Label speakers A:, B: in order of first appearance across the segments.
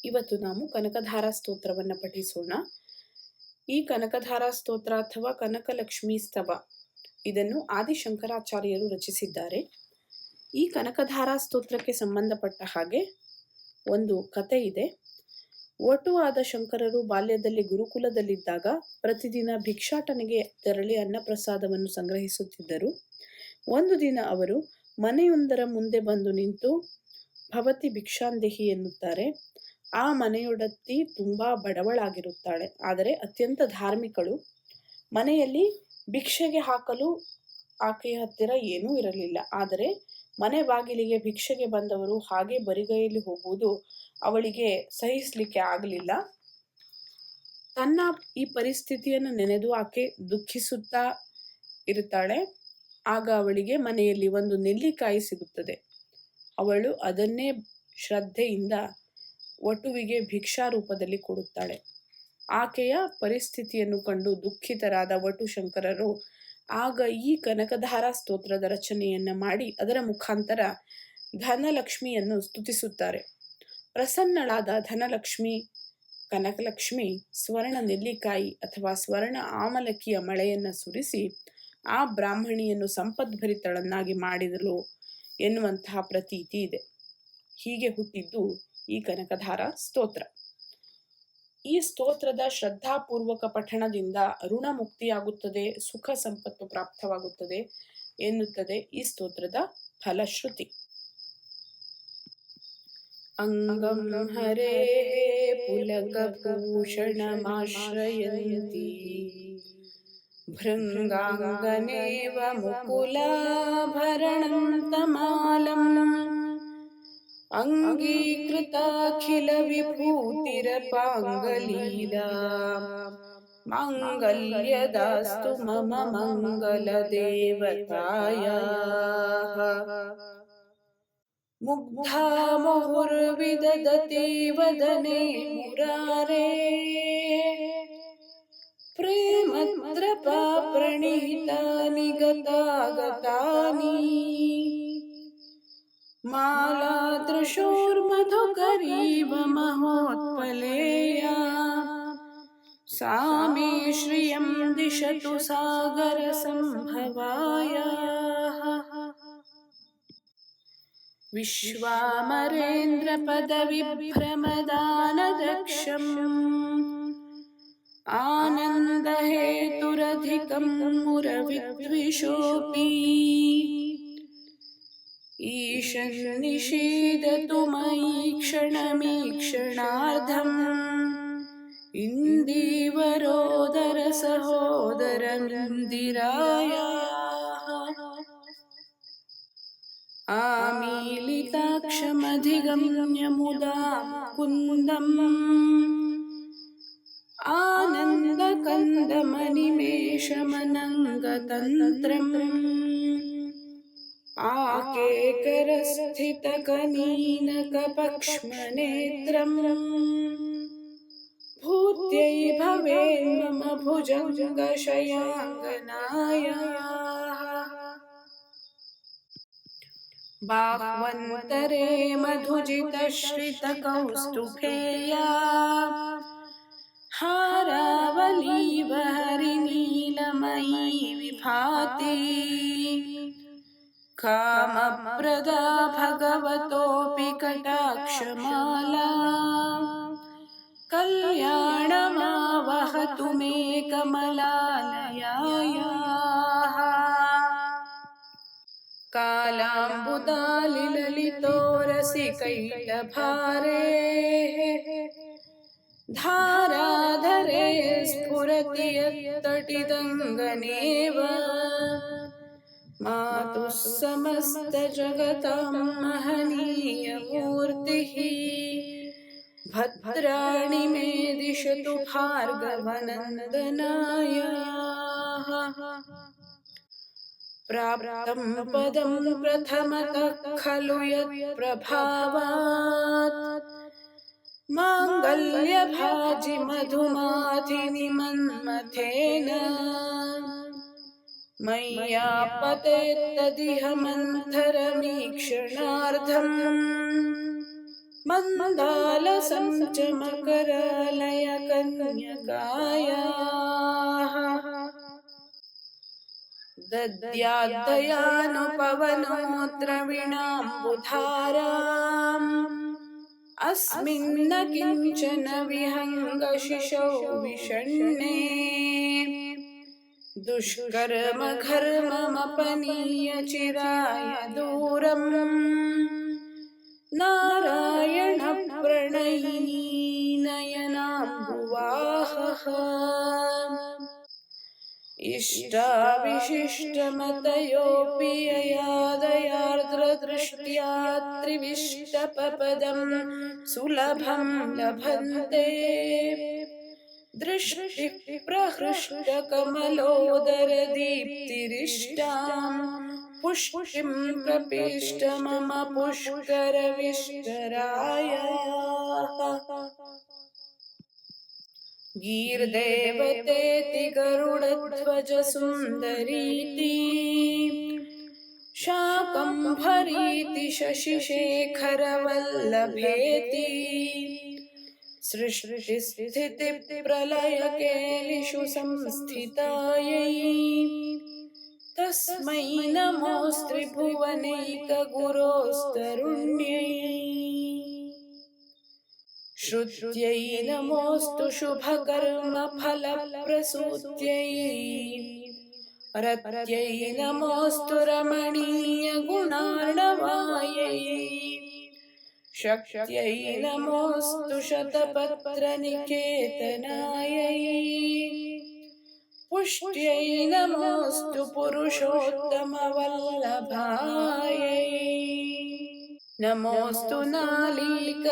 A: ಇವತ್ತು ನಾವು ಕನಕಧಾರಾ ಸ್ತೋತ್ರವನ್ನು ಪಠಿಸೋಣ. ಈ ಕನಕಧಾರಾ ಸ್ತೋತ್ರ ಅಥವಾ ಕನಕಲಕ್ಷ್ಮೀ ಸ್ತವ ಇದನ್ನು ಆದಿಶಂಕರಾಚಾರ್ಯರು ರಚಿಸಿದ್ದಾರೆ. ಈ ಕನಕಧಾರಾ ಸ್ತೋತ್ರಕ್ಕೆ ಸಂಬಂಧಪಟ್ಟ ಹಾಗೆ ಒಂದು ಕತೆ ಇದೆ. ಒಟುವಾದ ಶಂಕರರು ಬಾಲ್ಯದಲ್ಲಿ ಗುರುಕುಲದಲ್ಲಿದ್ದಾಗ ಪ್ರತಿದಿನ ಭಿಕ್ಷಾಟನೆಗೆ ತೆರಳಿ ಅನ್ನಪ್ರಸಾದವನ್ನು ಸಂಗ್ರಹಿಸುತ್ತಿದ್ದರು. ಒಂದು ದಿನ ಅವರು ಮನೆಯೊಂದರ ಮುಂದೆ ಬಂದು ನಿಂತು ಭವತಿ ಭಿಕ್ಷಾಂದೇಹಿ ಎನ್ನುತ್ತಾರೆ. ಆ ಮನೆಯೊಡತಿ ತುಂಬಾ ಬಡವಳಾಗಿರುತ್ತಾಳೆ, ಆದರೆ ಅತ್ಯಂತ ಧಾರ್ಮಿಕಳು. ಮನೆಯಲ್ಲಿ ಭಿಕ್ಷೆಗೆ ಹಾಕಲು ಆಕೆಯ ಹತ್ತಿರ ಏನೂ ಇರಲಿಲ್ಲ. ಆದರೆ ಮನೆ ಬಾಗಿಲಿಗೆ ಭಿಕ್ಷೆಗೆ ಬಂದವರು ಹಾಗೆ ಬರಿಗೈಯಲ್ಲಿ ಹೋಗುವುದು ಅವಳಿಗೆ ಸಹಿಸಲಿಕ್ಕೆ ಆಗಲಿಲ್ಲ. ತನ್ನ ಈ ಪರಿಸ್ಥಿತಿಯನ್ನು ನೆನೆದು ಆಕೆ ದುಃಖಿಸುತ್ತಾ ಇರುತ್ತಾಳೆ. ಆಗ ಅವಳಿಗೆ ಮನೆಯಲ್ಲಿ ಒಂದು ನೆಲ್ಲಿಕಾಯಿ ಸಿಗುತ್ತದೆ. ಅವಳು ಅದನ್ನೇ ಶ್ರದ್ಧೆಯಿಂದ ವಟುವಿಗೆ ಭಿಕ್ಷಾ ರೂಪದಲ್ಲಿ ಕೊಡುತ್ತಾಳೆ. ಆಕೆಯ ಪರಿಸ್ಥಿತಿಯನ್ನು ಕಂಡು ದುಃಖಿತರಾದ ವಟು ಶಂಕರರು ಆಗ ಈ ಕನಕಧಾರಾ ಸ್ತೋತ್ರದ ರಚನೆಯನ್ನ ಮಾಡಿ ಅದರ ಮುಖಾಂತರ ಧನಲಕ್ಷ್ಮಿಯನ್ನು ಸ್ತುತಿಸುತ್ತಾರೆ. ಪ್ರಸನ್ನಳಾದ ಧನಲಕ್ಷ್ಮಿ ಕನಕಲಕ್ಷ್ಮಿ ಸ್ವರ್ಣ ನೆಲ್ಲಿಕಾಯಿ ಅಥವಾ ಸ್ವರ್ಣ ಆಮಲಕಿಯ ಮಳೆಯನ್ನು ಸುರಿಸಿ ಆ ಬ್ರಾಹ್ಮಣಿಯನ್ನು ಸಂಪದ್ಭರಿತಳನ್ನಾಗಿ ಮಾಡಿದಳು ಎನ್ನುವಂತಹ ಪ್ರತೀತಿ ಇದೆ. ಹೀಗೆ ಹುಟ್ಟಿದ್ದು ಈ ಕನಕಧಾರಾ ಸ್ತೋತ್ರ. ಈ ಸ್ತೋತ್ರದ ಶ್ರದ್ಧಾಪೂರ್ವಕ ಪಠಣದಿಂದ ಋಣ ಮುಕ್ತಿಯಾಗುತ್ತದೆ, ಸುಖ ಸಂಪತ್ತು ಪ್ರಾಪ್ತವಾಗುತ್ತದೆ ಎನ್ನುತ್ತದೆ ಈ ಸ್ತೋತ್ರದ ಫಲಶ್ರುತಿ. ಅಂಗಂ ಹರೇ ಪುಲಕಭೂಷಣಮಾಶ್ರಯಂತಿ ಭೃಂಗಾಂಗನೇವ ಮುಕುಲಾಭರಣಂ ತಮಾಲಂ ಅಂಗೀಕೃತಾಖಿಲ ವಿಭೂತಿರಪಾಂಗಲೀಲಾ ಮಾಂಗಲ್ಯದಾಸ್ತು ಮಮ ಮಂಗಲ ದೇವತಾಯಾಃ. ಮುಗ್ಧಾ ಮುಹುರ್ವಿದಧತಿ ವದನೆ ಮುರಾರೇ ಪ್ರೇಮತ್ರಪಾ ಪ್ರಣೀತಾನಿ ಗತಾಗತಾನಿ ಮಾಲಾದೃಶೋರ್ಮಧುಕರೀವ ಮಹೋತ್ಪಲೇಯಾ ಸಾ ಮೇ ಶ್ರಿಯಂ ದಿಶತು ಸಾಗರ ಸಂಭವಾಯಾಃ. ವಿಶ್ವಾಮರೇಂದ್ರ ಪದವಿಭ್ರಮದಾನದಕ್ಷಂ ಆನಂದ ಹೇತುರಧಿಕಂ ಮುರವಿದ್ವಿಷೋಪಿ ಈಶನ್ ನಿಷೇಧತು ಮಯಿ ಕ್ಷಣಮೀಕ್ಷಣಾರ್ಧಂ ಇಂದೀವರೋದರ ಸಹೋದರಮಿಂದಿರಾಯಾಃ. ಆಮೀಲಿತಾಕ್ಷಮಧಿಗಮ್ಯ ಮುದಾ ಕುಂದಂ ಆನಂದಕಂದಮನಿಮೇಷಮನಂಗತಂತ್ರಂ ಆಕೇಕರಸ್ಥಿತಕನೀನಕಪಕ್ಷ್ಮನೇತ್ರಂ ಭೂತ್ಯೈ ಭವೇನ್ಮಮ ಭುಜಂಗಶಯಾಂಗನಾಯಾಃ. ಬಾಹ್ವಂತರೇ ಮಧುಜಿತಶ್ರಿತಕೌಸ್ತುಭೇಯಾ ಹಾರಾವಲೀವ ಹರಿನೀಲಮಯೀ ವಿಭಾತಿ ಕಾಮಪ್ರದಾ ಭಗವತೋಪಿ ಕಟಾಕ್ಷಮಾಲಾ ಕಲ್ಯಾಣಮಾವಹತು ಮೇ ಕಮಲಾಲಯಾಯಾಃ. ಕಾಲಾಂಬುದಾಲಿಲಲಿತೋರಸಿಕೈಟಭಾರೇ ಧಾರಾಧರೇ ಸ್ಫುರತಿ ಯತ್ತಟಿದಂಗನೇವ ಮಾತುಃ ಸಮಸ್ತ ಜಗತಾಂ ಮಹನೀಯ ಮೂರ್ತಿಃ ಭದ್ರಾಣಿ ಮೇ ದಿಶತು ಭಾರ್ಗವನಂದನಾಯಾಃ. ಪ್ರಾಪ್ತಂ ಪದಂ ಪ್ರಥಮತಃ ಖಲು ಯತ್ ಪ್ರಭಾವಾತ್ ಮಾಂಗಲ್ಯಭಾಜಿ ಮಧುಮಾಧಿನಿ ಮನ್ಮಥೇನ ಮಯ್ಯಾಪತೇತ್ತದಿಹ ಮಂಥರಮೀಕ್ಷಣಾರ್ಧಂ मन्दालसं च मकरालयकन्यकायाः दद्याद्दयानुपवनो द्रविणाम्बुधाराम् अस्मिन्न किञ्चन विहङ्गशिशौ विषण्णे दुष्कर्म घर्ममपनीय चिराय दूरम् नारायण प्रणयिनी नयनाम्बुवाहः इष्टाविशिष्टमतयोऽपि ययादयार्द्रदृष्ट्या त्रिविष्टपपदं सुलभं लभन्ते दृष्टिः प्रहृष्टकमलोदरदीप्तिरिष्टां पुष्टिं प्रपिष्ट मम पुष्करविष्टरायाः गीर्देवतेति गरुडध्वज सुन्दरीति शाकम्भरीति शशिशेखरवल्लभेति सृष्टिस्थितिप्रलयकेलिषु संस्थितायै तस्मै नमोऽस्त्रिभुवनैकगुरोस्तरुण्यै श्रुत्यै नमोऽस्तु शुभकर्मफलप्रसूत्यै रत्यै नमोऽस्तु रमणीयगुणार्णवायै शक्त्यै नमोऽस्तु शतपत्रनिकेतनायै पुष्ट्यै नमोऽस्तु पुरुषोत्तमवल्लभायै नमोऽस्तु नालीकनिभाननायै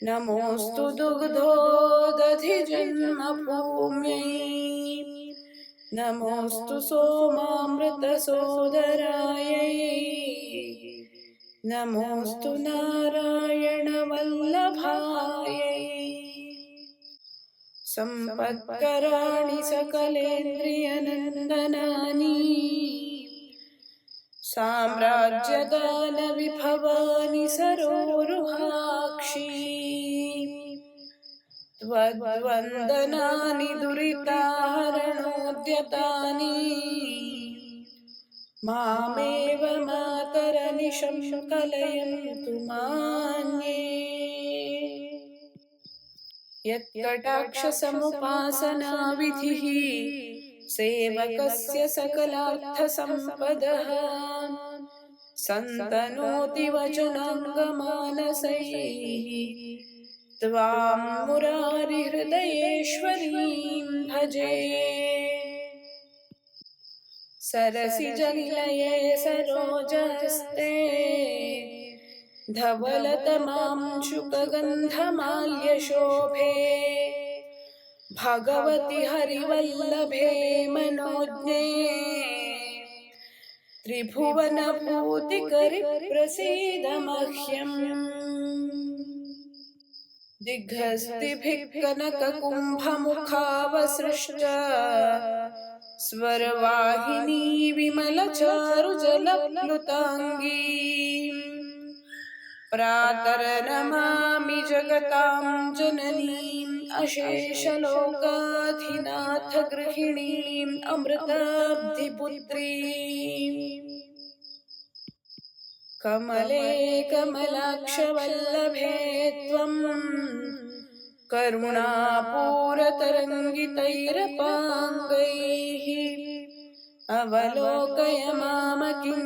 A: नमोऽस्तु दुग्धोदधिजन्मभूम्यै नमोऽस्तु सोमामृतसोदरायै नमोऽस्तु नारायणवल्लभायै सम्पत्कराणि सकलेन्द्रियनन्दनानि साम्राज्यदानविभवानि सरोरुहाक्षी त्वद्वन्दनानि दुरिताहरणोद्यतानि मामेव मातरनिशं कलयन्तु मान्ये यत्कटाक्षसमुपासनाविधिः सेवकस्य सकलार्थसम्पदः सन्तनोति वचनाङ्गमानसैः त्वां मुरारिहृदयेश्वरीं भजे सरसिजनिलये सरोजहस्ते धवलतमां शुकगन्धमाल्यशोभे भगवति हरिवल्लभे मनोज्ञे त्रिभुवनभूतिकरि प्रसीद मह्यम् दिग्हस्तिभिः कनककुम्भमुखावसृष्ट स्वरवाहिनी विमलचारुजलप्लुताङ्गी प्रातर्नमामि जगतां जननीम् अशेषलोकाधिनाथ गृहिणीम् अमृताब्धिपुत्रीम् कमले कमलाक्षवल्लभे त्वम् करुणापूरतरङ्गितैरपाङ्गैः अवलोकय मामकिञ्चनानाम्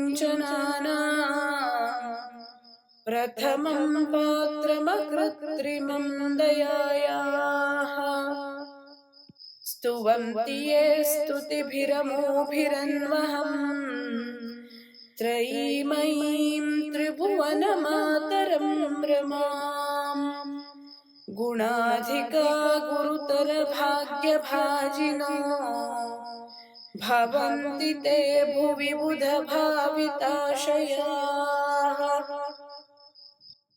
A: प्रथमं पात्रमकृत्रिमं दयायाः स्तुवन्ति ये स्तुतिभिरमोभिरन्वहम् त्रयीमयीं त्रिभुवनमातरं रमाम् गुणाधिका गुरुतरभाग्यभाजिनो भवन्ति ते भुवि बुधभाविताशयाः